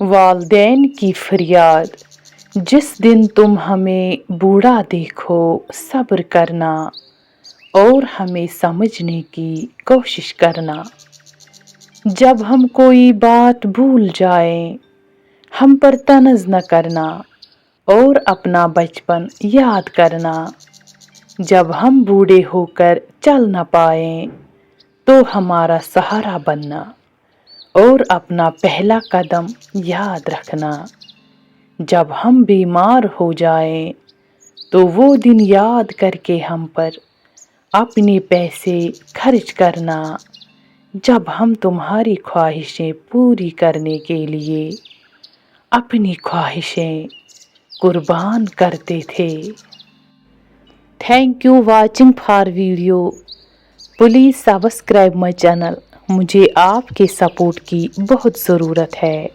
वालदैन की फरियाद। जिस दिन तुम हमें बूढ़ा देखो सब्र करना और हमें समझने की कोशिश करना। जब हम कोई बात भूल जाएं, हम पर तनज़ न करना और अपना बचपन याद करना। जब हम बूढ़े होकर चल न पाएं, तो हमारा सहारा बनना और अपना पहला कदम याद रखना। जब हम बीमार हो जाएं, तो वो दिन याद करके हम पर अपने पैसे खर्च करना। जब हम तुम्हारी ख्वाहिशें पूरी करने के लिए अपनी ख्वाहिशें कुर्बान करते थे। Thank you watching for video. Please subscribe my channel. मुझे आपके सपोर्ट की बहुत ज़रूरत है।